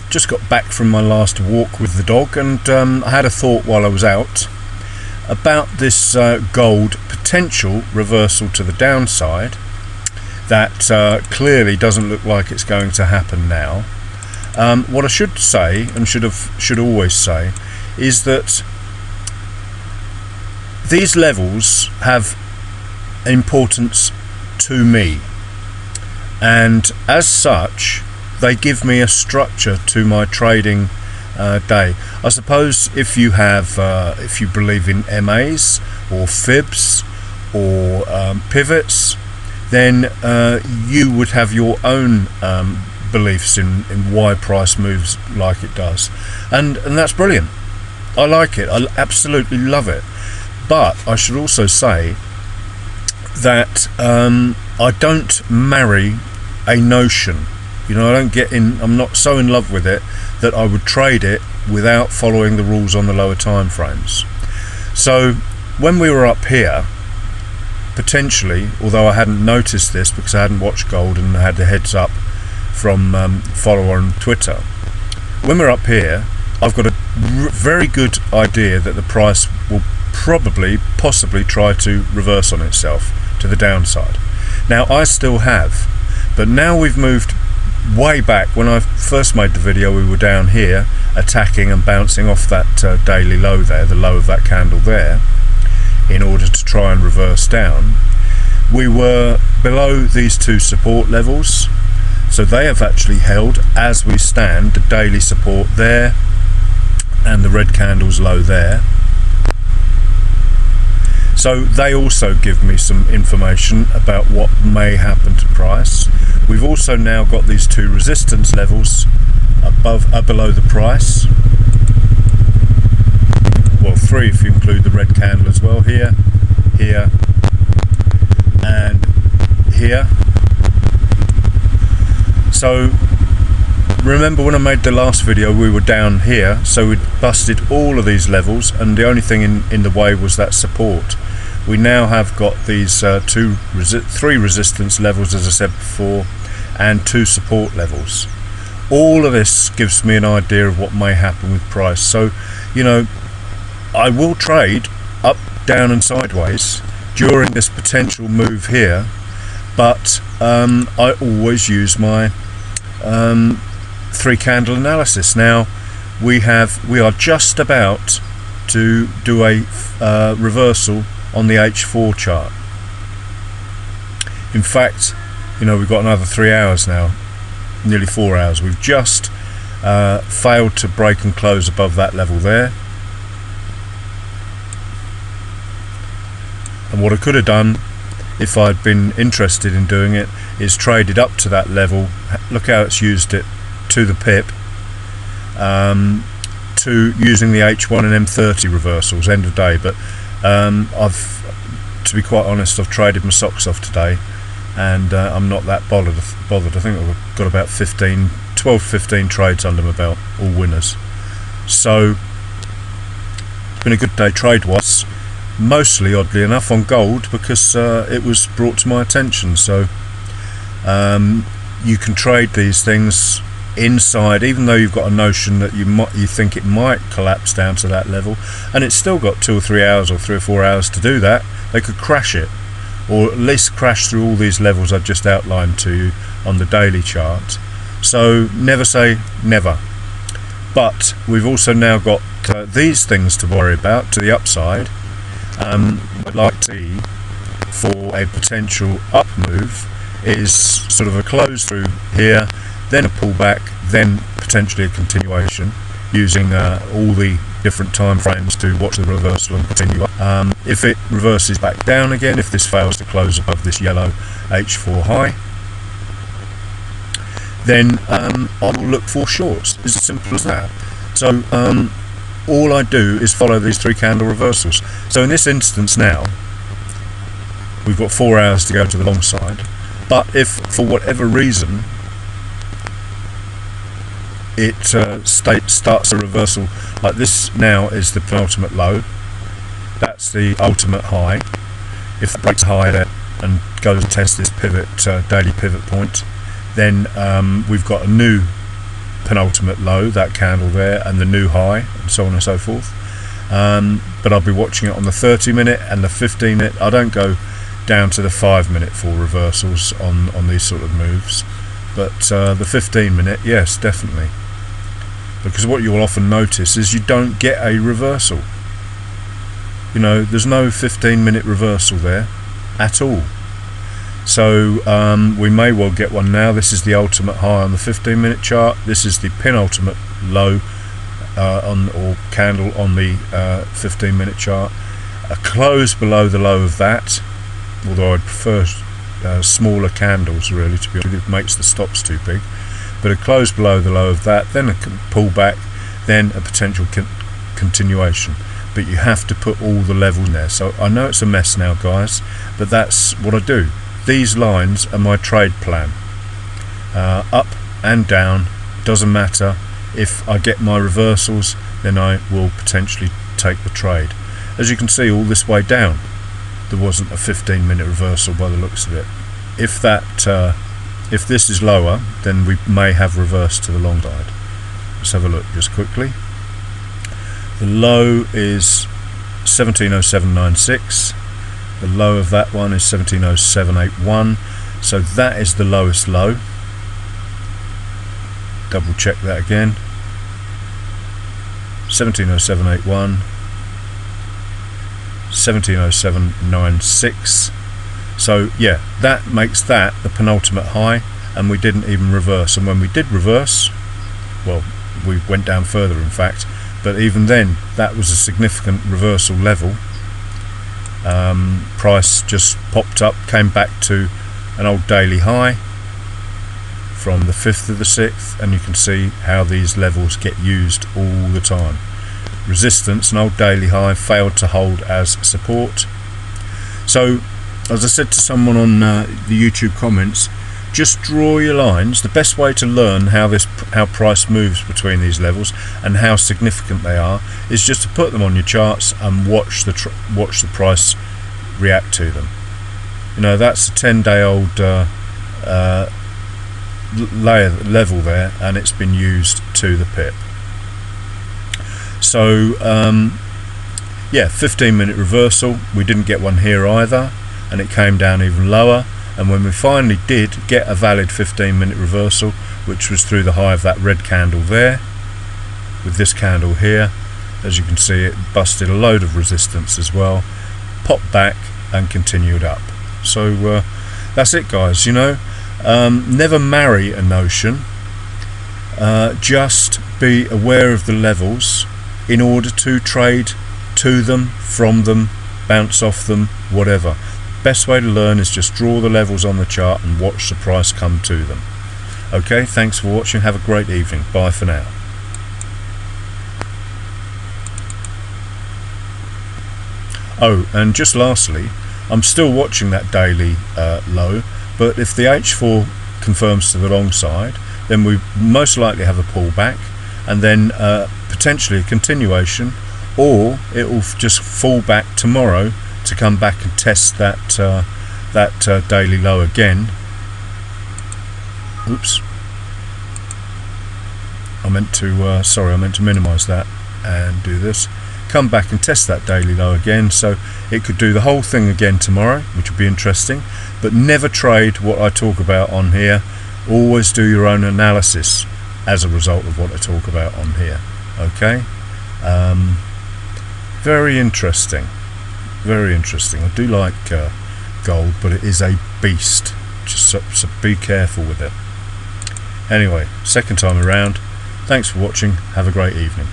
Just got back from my last walk with the dog, and I had a thought while I was out about this gold potential reversal to the downside that clearly doesn't look like it's going to happen now. What I should say, and should always say, is that these levels have importance to me, and as such they give me a structure to my trading day. I suppose if you have if you believe in MAs or fibs or pivots, then you would have your own beliefs in why price moves like it does, and that's brilliant. I like it. I absolutely love it. But I should also say that I don't marry a notion. You know, I don't get in. I'm not so in love with it that I would trade it without following the rules on the lower time frames. So when we were up here, potentially, although I hadn't noticed this because I hadn't watched gold and I had the heads up from follower on Twitter, when we're up here, I've got a very good idea that the price will possibly try to reverse on itself to the downside. Now I still have, but now we've moved way back. When I first made the video, we were down here attacking and bouncing off that daily low there, the low of that candle there, in order to try and reverse down. We were below these two support levels, so they have actually held as we stand, the daily support there and the red candle's low there. So they also give me some information about what may happen to price. We've also now got these two resistance levels below the price. Well, three if you include the red candle as well. Here, here, and here. So remember when I made the last video, we were down here, so we'd busted all of these levels, and the only thing in the way was that support. We now have got these three resistance levels, as I said before, and two support levels. All of this gives me an idea of what may happen with price. So, you know, I will trade up, down and sideways during this potential move here, but I always use my three candle analysis. Now we are just about to do a reversal on the H4 chart. In fact, you know, we've got another 3 hours now, nearly 4 hours. We've just failed to break and close above that level there. And what I could have done, if I'd been interested in doing it, is traded up to that level. Look how it's used it to the pip, to using the H1 and M30 reversals end of day. But to be quite honest, I've traded my socks off today, and I'm not that bothered. I think I've got about 12-15 trades under my belt, all winners. So it's been a good day trade-wise, mostly oddly enough on gold, because it was brought to my attention. So you can trade these things inside, even though you've got a notion that you think it might collapse down to that level, and it's still got 2 or 3 hours or 3 or 4 hours to do that. They could crash it, or at least crash through all these levels I've just outlined to you on the daily chart. So never say never. But we've also now got these things to worry about to the upside. I'd like to see for a potential up move is sort of a close through here, then a pullback, then potentially a continuation, using all the different time frames to watch the reversal and continue up. If it reverses back down again, if this fails to close above this yellow H4 high, then I will look for shorts. It's as simple as that. So all I do is follow these three candle reversals. So in this instance now, we've got 4 hours to go to the long side, but if for whatever reason it starts a reversal like this, now is the penultimate low, that's the ultimate high. If it breaks high there and goes to test this pivot, daily pivot point, then we've got a new penultimate low, that candle there, and the new high, and so on and so forth. But I'll be watching it on the 30-minute and the 15-minute. I don't go down to the 5-minute for reversals on these sort of moves, but the 15-minute, yes, definitely, because what you'll often notice is you don't get a reversal. You know, there's no 15-minute reversal there at all. So we may well get one now. This is the ultimate high on the 15-minute chart. This is the penultimate low or candle on the 15-minute chart. A close below the low of that, although I'd prefer smaller candles really, to be honest. It makes the stops too big. But a close below the low of that, then a pullback, then a potential continuation. But you have to put all the levels in there. So I know it's a mess now, guys, but that's what I do. These lines are my trade plan. Up and down, doesn't matter. If I get my reversals, then I will potentially take the trade. As you can see, all this way down, there wasn't a 15-minute reversal by the looks of it. If this is lower, then we may have reversed to the long side. Let's have a look just quickly. The low is 1707.96. The low of that one is 1707.81. So that is the lowest low. Double check that again. 1707.81. 1707.96. So yeah, that makes that the penultimate high, and we didn't even reverse. And when we did reverse, well, we went down further in fact, but even then that was a significant reversal level. Price just popped up, came back to an old daily high from the 5th of the 6th, and you can see how these levels get used all the time. Resistance, an old daily high, failed to hold as support. So as I said to someone on the YouTube comments, just draw your lines. The best way to learn how price moves between these levels and how significant they are is just to put them on your charts and watch the price react to them. You know, that's a 10-day old level there, and it's been used to the pip. So yeah, 15-minute reversal. We didn't get one here either, and it came down even lower. And when we finally did get a valid 15-minute reversal, which was through the high of that red candle there, with this candle here, as you can see, it busted a load of resistance as well, popped back and continued up. So that's it, guys. You know, never marry a notion. Just be aware of the levels in order to trade to them, from them, bounce off them, whatever. Best way to learn is just draw the levels on the chart and watch the price come to them. Okay, thanks for watching. Have a great evening. Bye for now. Oh, and just lastly, I'm still watching that daily low, but if the H4 confirms to the long side, then we most likely have a pullback, and then potentially a continuation, or it will just fall back tomorrow to come back and test that daily low again. Oops, I meant to minimize that and do this. Come back and test that daily low again, so it could do the whole thing again tomorrow, which would be interesting. But never trade what I talk about on here. Always do your own analysis as a result of what I talk about on here. Okay, very interesting. Very interesting. I do like gold, but it is a beast. Just so be careful with it. Anyway, second time around. Thanks for watching. Have a great evening.